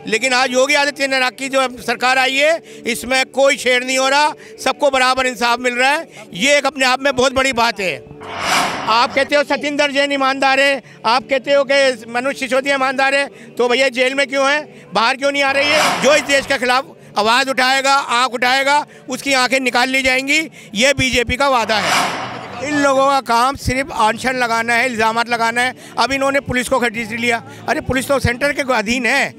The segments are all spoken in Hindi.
लेकिन आज योगी आदित्यनाथ की जो सरकार आई है इसमें कोई छेड़ नहीं हो रहा, सबको बराबर इंसाफ मिल रहा है। ये एक अपने आप में बहुत बड़ी बात है। आप कहते हो सतिंदर जैन ईमानदार है, आप कहते हो कि मनोज सिसोदिया ईमानदार है, तो भैया जेल में क्यों है, बाहर क्यों नहीं आ रही है? जो इस देश के खिलाफ आवाज़ उठाएगा, आँख उठाएगा, उसकी आंखें निकाल ली जाएंगी। ये बीजेपी का वादा है। इन लोगों का काम सिर्फ अनशन लगाना है, इल्ज़ामात लगाना है। अब इन्होंने पुलिस को खरीद लिया। अरे पुलिस तो सेंटर के अधीन है।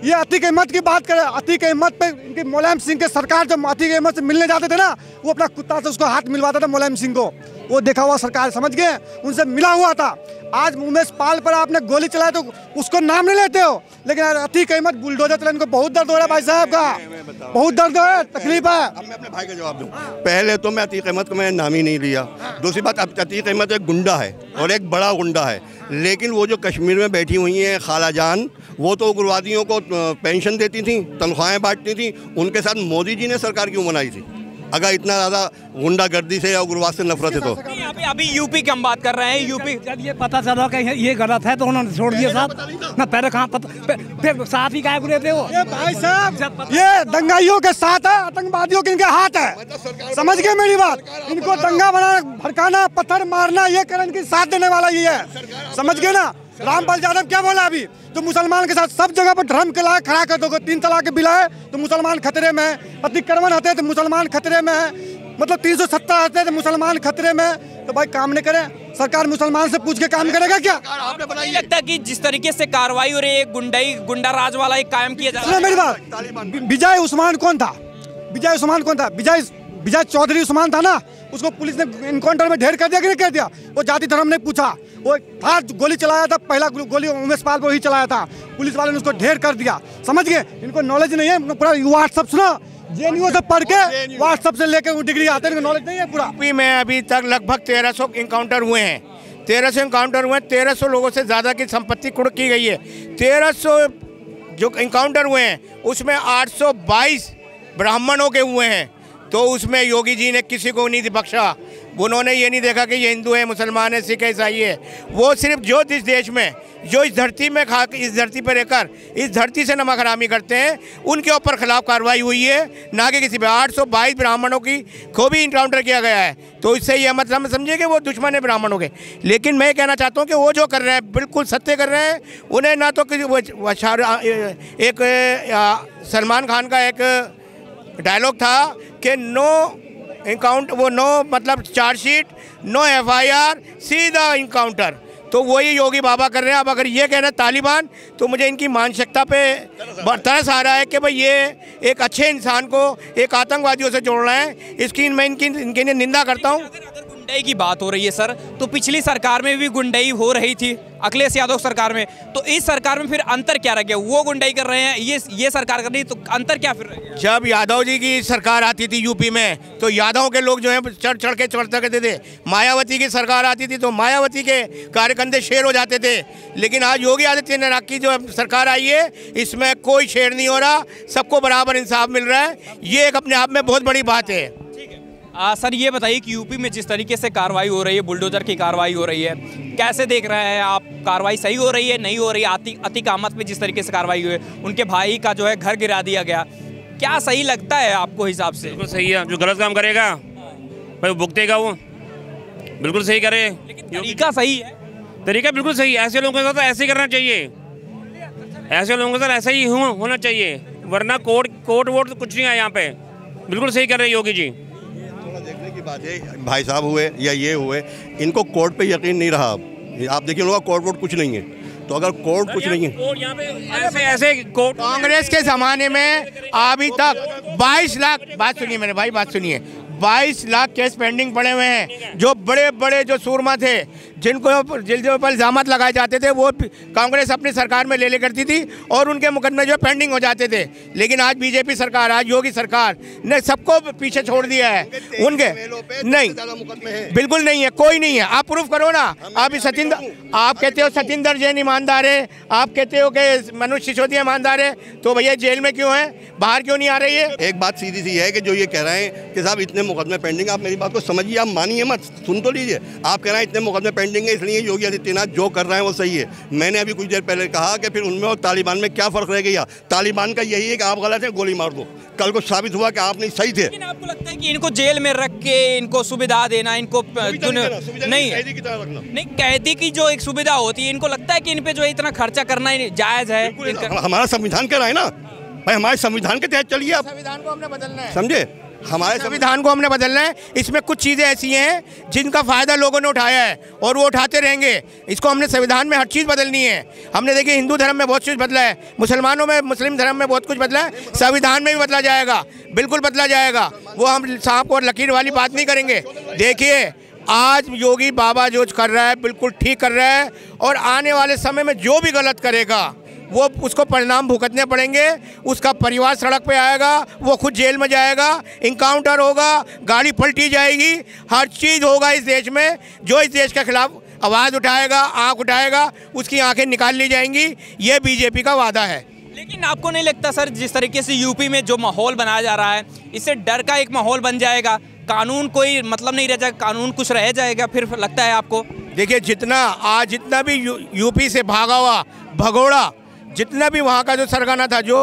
ये अतीक अहमद की बात करें, अतीक अहमद पे इनकी मुलायम सिंह के सरकार जब अतीक अहमद से मिलने जाते थे ना, वो अपना कुत्ता से उसको हाथ मिलवाता था मुलायम सिंह को। वो देखा हुआ सरकार, समझ गए, उनसे मिला हुआ था। आज उमेश पाल पर आपने गोली चलाई तो उसको नाम नहीं लेते हो, लेकिन अतीक अहमद बुलडोजर चला, इनको बहुत दर्द हो रहा है भाई साहब का, बहुत दर्द है, तकलीफ है। अब मैं अपने भाई का जवाब दूं। पहले तो मैं अतीक अहमद को मैंने नाम ही नहीं लिया। दूसरी बात, अतीक अहमद एक गुंडा है और एक बड़ा गुंडा है, लेकिन वो जो कश्मीर में बैठी हुई हैं खाला जान, वो तो उग्रवादियों को पेंशन देती थी, तनख्वाहें बांटती थी। उनके साथ मोदी जी ने सरकार क्यों बनाई थी? अगर इतना ज़्यादा गुंडागर्दी से या उग्रवाद से नफरत है तो अभी यूपी की हम बात कर रहे हैं। यूपी जब ये पता चला कि ये गलत है तो उन्होंने छोड़ दिया साहब ना, पहले कहाँ पता, फिर साथ ही काय बुरे थे वो। ये भाई साहब ये दंगाइयों के साथ है, आतंकवादियों के इनके हाथ है, समझ गए मेरी बात? इनको दंगा बनाना, भड़काना, पत्थर मारना, ये करण की साथ देने वाला ये है, समझ गए ना? रामपाल यादव क्या बोला अभी, तो मुसलमान के साथ सब जगह पर ड्रम के लाए खड़ा कर दोगे, 3 तलाक के बिल है तो मुसलमान खतरे में है, अतिक्रमण हटे तो मुसलमान खतरे में है, मतलब 370 हटे तो मुसलमान खतरे में है। तो भाई काम नहीं करे, सरकार मुसलमान से पूछ के काम करेगा क्या? आपको नहीं लगता कि जिस तरीके से कार्रवाई हो रही है, गुंडा राज वाला एक कायम किया जा रहा है? मेरी बात, विजय उस्मान कौन था? विजय उस्मान कौन था? विजय चौधरी उस्मान था ना, उसको पुलिस ने इनकाउंटर में ढेर कर दिया कि नहीं कर दिया? वो जाति धर्म ने पूछा, वो था गोली चलाया था, पहला गोली उमेश पाल पर ही चलाया था, पुलिस वाले ने उसको ढेर कर दिया, समझ गए? इनको नॉलेज नहीं है, पूरा व्हाट्सएप सुनो, जेएनयू से पढ़ के व्हाट्सएप से लेके वो डिग्री आते हैं, इनको नॉलेज नहीं है पूरा। यूपी में अभी तक लगभग 1300 इनकाउंटर हुए हैं, 1300 इनकाउंटर हुए हैं, 1300 लोगों से ज़्यादा की संपत्ति कुर्क की गई है। 1300 जो इनकाउंटर हुए हैं उसमें 822 ब्राह्मणों के हुए हैं, तो उसमें योगी जी ने किसी को नहीं बख्शा। उन्होंने ये नहीं देखा कि ये हिंदू है, मुसलमान है, सिख है, ईसाई है। वो सिर्फ जो इस देश में, जो इस धरती में इस धरती पर रहकर इस धरती से नमक हरामी करते हैं, उनके ऊपर खिलाफ कार्रवाई हुई है, ना कि किसी पे। 822 ब्राह्मणों को भी इनकाउंटर किया गया है, तो इससे यह मतलब समझिए कि वो दुश्मन है ब्राह्मणों के। लेकिन मैं कहना चाहता हूँ कि वो जो कर रहे हैं बिल्कुल सत्य कर रहे हैं। उन्हें ना तो किसी एक सलमान खान का एक डायलॉग था कि नो इनकाउंटर, वो नो मतलब चार्जशीट, नो एफआईआर, सीधा इनकाउंटर, तो वही योगी बाबा कर रहे हैं। अब अगर ये कहना तालिबान, तो मुझे इनकी मानसिकता पे तरस आ रहा है कि भाई ये एक अच्छे इंसान को एक आतंकवादियों से जोड़ रहे हैं। इसकी मैं इनकी निंदा करता हूँ। गुंडाई की बात हो रही है सर, तो पिछली सरकार में भी गुंडाई हो रही थी, अखिलेश यादव सरकार में, तो इस सरकार में फिर अंतर क्या रह गया? वो गुंडाई कर रहे हैं, ये सरकार कर रही है, तो अंतर क्या फिर रह गया? जब यादव जी की सरकार आती थी यूपी में, तो यादव के लोग जो है चढ़ के चढ़ते करते थे। मायावती की सरकार आती थी तो मायावती के कार्यकर्ता शेर हो जाते थे। लेकिन आज योगी आदित्यनाथ की जो सरकार आई है इसमें कोई छेड़ नहीं हो रहा, सबको बराबर इंसाफ मिल रहा है। ये एक अपने आप में बहुत बड़ी बात है। सर ये बताइए कि यूपी में जिस तरीके से कार्रवाई हो रही है, बुलडोजर की कार्रवाई हो रही है, कैसे देख रहे हैं आप? कार्रवाई सही हो रही है, नहीं हो रही? अतीक अहमद पे जिस तरीके से कार्रवाई हुई है, उनके भाई का जो है घर गिरा दिया गया, क्या सही लगता है आपको हिसाब से? बिल्कुल सही है, जो गलत काम करेगा भाई वो भुगतेगा, वो बिल्कुल सही करे। लेकिन तरीका सही है, तरीका बिल्कुल सही है। ऐसे लोगों के साथ ऐसे ही करना चाहिए, ऐसे लोगों के साथ ऐसा ही होना चाहिए, वरना कोर्ट वोट कुछ नहीं है यहाँ पे। बिल्कुल सही कर रहे हैं योगी जी। देखने की बात है, भाई साहब हुए या ये हुए, इनको कोर्ट पे यकीन नहीं रहा। आप देखिए लोग कोर्ट वोट कुछ नहीं है, तो अगर कोर्ट कुछ नहीं है, यहाँ पे ऐसे कोर्ट कांग्रेस के ज़माने में अभी तक 22 लाख, बात सुनिए मेरे भाई, बात सुनिए, 22 लाख केस पेंडिंग पड़े हुए हैं। जो बड़े बड़े जो सूरमा थे, जिनको पर इल्ज़ामात लगाए जाते थे, वो कांग्रेस अपनी सरकार में ले करती थी और उनके मुकदमे जो पेंडिंग हो जाते थे। लेकिन आज बीजेपी सरकार, आज योगी सरकार ने सबको पीछे छोड़ दिया है। उनके नहीं, बिल्कुल नहीं है, कोई नहीं है। आप प्रूफ करो ना। आप कहते हो सतिंदर जैन ईमानदार है, आप कहते हो कि मनोज सिसोदिया ईमानदार है, तो भैया जेल में क्यों है, बाहर क्यों नहीं आ रही है? एक बात सीधी सी है कि जो ये कह रहे हैं कि साहब इतने मुकदमे पेंडिंग, आप मेरी बात को समझिए, आप मानिए मत, सुन तो लीजिए। आप कह रहे हैं इतने मुकदमे पेंडिंग मानेंगे, इसलिए योगी आदित्यनाथ जो कर रहे हैं वो सही है। मैंने अभी कुछ देर पहले कहा कि फिर उनमें और तालिबान में क्या फ़र्क रह गया। तालिबान का यही है कि आप गलत हैं, गोली मार दो। कल को साबित हुआ कि आप नहीं सही थे। लेकिन आपको लगता है कि इनको जेल में रख के इनको सुविधा देना, इनको नहीं कैदी की जो एक सुविधा होती है, इनको लगता है कि इन पे जो है इतना खर्चा करना जायज़ है? हमारा संविधान कह रहा है ना भाई, हमारे संविधान के तहत चलिए आप। संविधान को हमने बदलना है, समझे? हमारे संविधान को हमने बदलना है। इसमें कुछ चीज़ें ऐसी हैं जिनका फ़ायदा लोगों ने उठाया है और वो उठाते रहेंगे। इसको हमने संविधान में हर चीज़ बदलनी है। हमने देखिए हिंदू धर्म में बहुत कुछ बदला है, मुसलमानों में, मुस्लिम धर्म में बहुत कुछ बदला है, संविधान में भी बदला जाएगा, बिल्कुल बदला जाएगा। वो हम सांप और लकीर वाली बात नहीं करेंगे। देखिए आज योगी बाबा जो कर रहा है बिल्कुल ठीक कर रहा है, और आने वाले समय में जो भी गलत करेगा वो उसको परिणाम भुगतने पड़ेंगे। उसका परिवार सड़क पे आएगा, वो खुद जेल में जाएगा, इनकाउंटर होगा, गाड़ी पलटी जाएगी, हर चीज़ होगा इस देश में। जो इस देश के खिलाफ आवाज़ उठाएगा, आँख उठाएगा, उसकी आंखें निकाल ली जाएंगी। ये बीजेपी का वादा है। लेकिन आपको नहीं लगता सर, जिस तरीके से यूपी में जो माहौल बनाया जा रहा है, इससे डर का एक माहौल बन जाएगा, कानून कोई मतलब नहीं रह जाएगा, कानून कुछ रह जाएगा फिर लगता है आपको? देखिए जितना भी यूपी से भागा हुआ भगोड़ा, जितना भी वहाँ का जो सरगना था, जो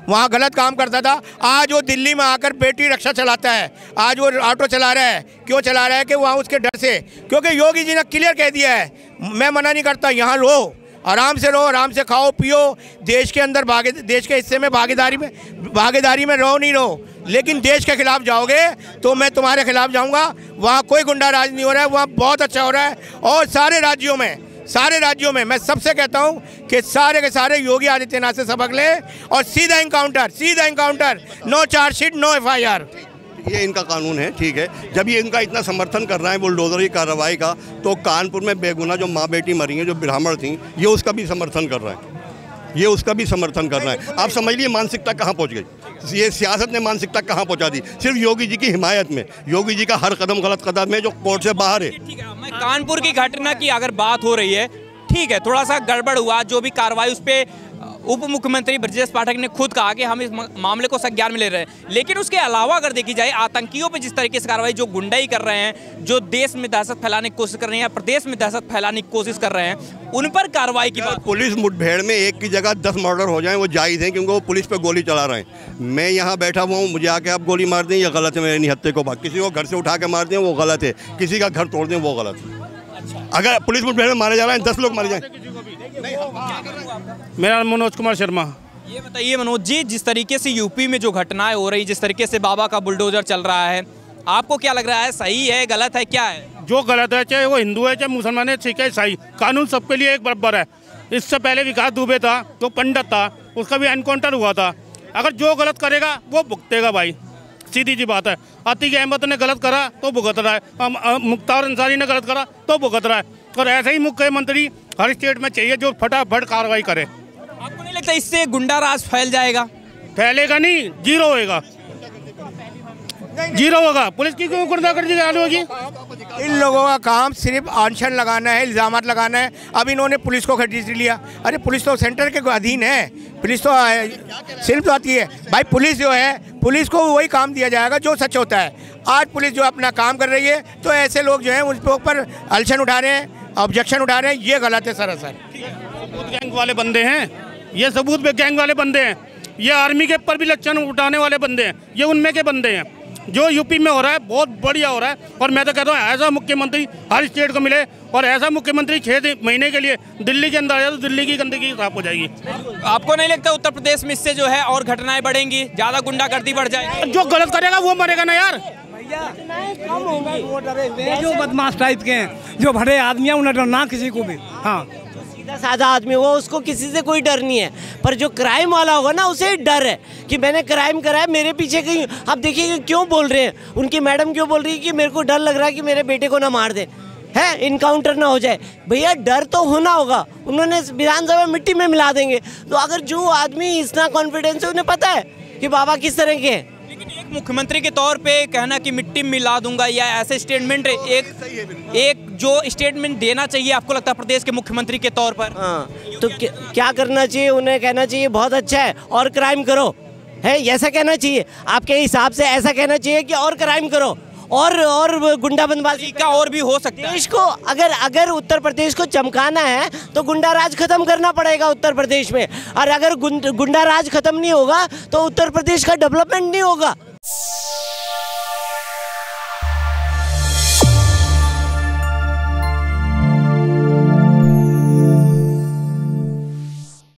वहाँ गलत काम करता था, आज वो दिल्ली में आकर बेटी रक्षा चलाता है। आज वो ऑटो चला रहा है। क्यों चला रहा है? कि वहाँ उसके डर से, क्योंकि योगी जी ने क्लियर कह दिया है, मैं मना नहीं करता, यहाँ रहो, आराम से रहो, आराम से खाओ पियो, देश के अंदर देश के हिस्से में भागीदारी में रहो नहीं रहो, लेकिन देश के खिलाफ जाओगे तो मैं तुम्हारे खिलाफ जाऊँगा। वहाँ कोई गुंडा राज नहीं हो रहा है, वहाँ बहुत अच्छा हो रहा है। और सारे राज्यों में मैं सबसे कहता हूँ कि सारे के सारे योगी आदित्यनाथ से सबक लें और सीधा encounter, no chargesheet, no FIR। ये इनका कानून है, ठीक है। जब ये इनका इतना समर्थन कर रहा है बुलडोजर की कार्रवाई का, तो कानपुर में बेगुनाह जो माँ बेटी मरी हैं, जो ब्राह्मण थी, ये उसका भी समर्थन कर रहा है। आप समझ लिए मानसिकता कहाँ पहुँच गई। ये सियासत ने मानसिकता कहाँ पहुँचा दी, सिर्फ योगी जी की हिमायत में। योगी जी का हर कदम गलत कदम है जो कोर्ट से बाहर है। ठीक है, मैं कानपुर की घटना की अगर बात हो रही है, ठीक है, थोड़ा सा गड़बड़ हुआ, जो भी कार्रवाई उस पर उप मुख्यमंत्री ब्रजेश पाठक ने खुद कहा कि हम इस मामले को संज्ञान में ले रहे हैं। लेकिन उसके अलावा अगर देखी जाए, आतंकियों पे जिस तरीके से कार्रवाई, जो गुंडाई कर रहे हैं, जो देश में दहशत फैलाने की कोशिश कर रहे हैं या प्रदेश में दहशत फैलाने की कोशिश कर रहे हैं, उन पर कार्रवाई की बात। पुलिस मुठभेड़ में एक की जगह 10 मर्डर हो जाए वो जायज़ है, क्योंकि वो पुलिस पे गोली चला रहे हैं। मैं यहाँ बैठा हुआ हूँ, मुझे आके आप गोली मार दें, ये गलत है। मेरे निहत्थे को बात, किसी को घर से उठा के मार दें वो गलत है, किसी का घर तोड़ दें वो गलत है। अगर पुलिस मुठभेड़ में मारे जा रहे हैं, 10 लोग मारे जाए। मेरा नाम मनोज कुमार शर्मा। ये बताइए मनोज जी, जिस तरीके से यूपी में जो घटनाएं हो रही, जिस तरीके से बाबा का बुलडोजर चल रहा है, आपको क्या लग रहा है, सही है, गलत है, क्या है? जो गलत है, चाहे वो हिंदू है, चाहे मुसलमान है, सिख है, ईसाई, कानून सबके लिए एक बराबर है। इससे पहले विकास दुबे था, जो पंडित था, उसका भी एनकाउंटर हुआ था। अगर जो गलत करेगा वो भुगतेगा भाई, सीधी सी बात है। अतीक अहमद ने गलत करा तो भुगत रहा है, मुख्तार अंसारी ने गलत करा तो भुगत रहा है। और ऐसे ही मुख्यमंत्री हर स्टेट में चाहिए जो फटाफट कार्रवाई करे। आपको नहीं लगता इससे गुंडा राज फैल जाएगा? फैलेगा नहीं, जीरो होएगा, जीरो होगा। पुलिस की क्यों गुंडागर्दी चालू होगी? इन लोगों का काम सिर्फ अनशन लगाना है, इल्ज़ामात लगाना है। अब इन्होंने पुलिस को खरीद लिया। अरे पुलिस तो सेंटर के अधीन है, पुलिस तो सिर्फ तो आती है भाई। पुलिस जो है, पुलिस को वही काम दिया जाएगा जो सच होता है। आज पुलिस जो अपना काम कर रही है, तो ऐसे लोग जो हैं उस ऊपर अल्शन उठा रहे हैं, ऑब्जेक्शन उठा रहे हैं, ये गलत है सरासर। गैंग वाले बंदे हैं ये, सबूत पे गैंग वाले बंदे हैं ये, आर्मी के ऊपर भी लक्षण उठाने वाले बंदे हैं ये, उनमें के बंदे हैं। जो यूपी में हो रहा है बहुत बढ़िया हो रहा है, और मैं तो कहता हूँ ऐसा मुख्यमंत्री हर स्टेट को मिले, और ऐसा मुख्यमंत्री 6 महीने के लिए दिल्ली के अंदर आया तो दिल्ली की गंदगी साफ हो जाएगी। आपको नहीं लगता उत्तर प्रदेश में इससे जो है और घटनाएं बढ़ेंगी, ज़्यादा गुंडागर्दी बढ़ जाएगी? जो गलत करेगा वो मरेगा ना यार। जो बदमाश टाइप के हैं, जो भरे आदमी हैं, उन्हें डरना किसी को भी। हाँ, सीधा साधा आदमी हो, उसको किसी से कोई डर नहीं है। पर जो क्राइम वाला होगा ना, उसे डर है कि मैंने क्राइम करा है, मेरे पीछे कहीं। आप देखिए क्यों बोल रहे हैं, उनकी मैडम क्यों बोल रही है कि मेरे को डर लग रहा है कि मेरे बेटे को ना मार दे, है इनकाउंटर ना हो जाए। भैया डर तो होना होगा, उन्होंने विधानसभा मिट्टी में मिला देंगे। तो अगर जो आदमी इतना कॉन्फिडेंस है, उन्हें पता है कि बाबा किस तरह के हैं। एक मुख्यमंत्री के तौर पे कहना कि मिट्टी मिला दूंगा या ऐसे स्टेटमेंट, एक जो स्टेटमेंट देना चाहिए, आपको लगता है प्रदेश के मुख्यमंत्री के तौर पर? हाँ, तो क्या करना चाहिए? उन्हें कहना चाहिए बहुत अच्छा है और क्राइम करो, है ऐसा कहना चाहिए। आपके हिसाब से ऐसा कहना चाहिए कि और क्राइम करो, और गुंडा बदमाशी का और भी हो सकता है। देश को अगर उत्तर प्रदेश को चमकाना है तो गुंडा राज खत्म करना पड़ेगा उत्तर प्रदेश में, और अगर गुंडा राज खत्म नहीं होगा तो उत्तर प्रदेश का डेवलपमेंट नहीं होगा।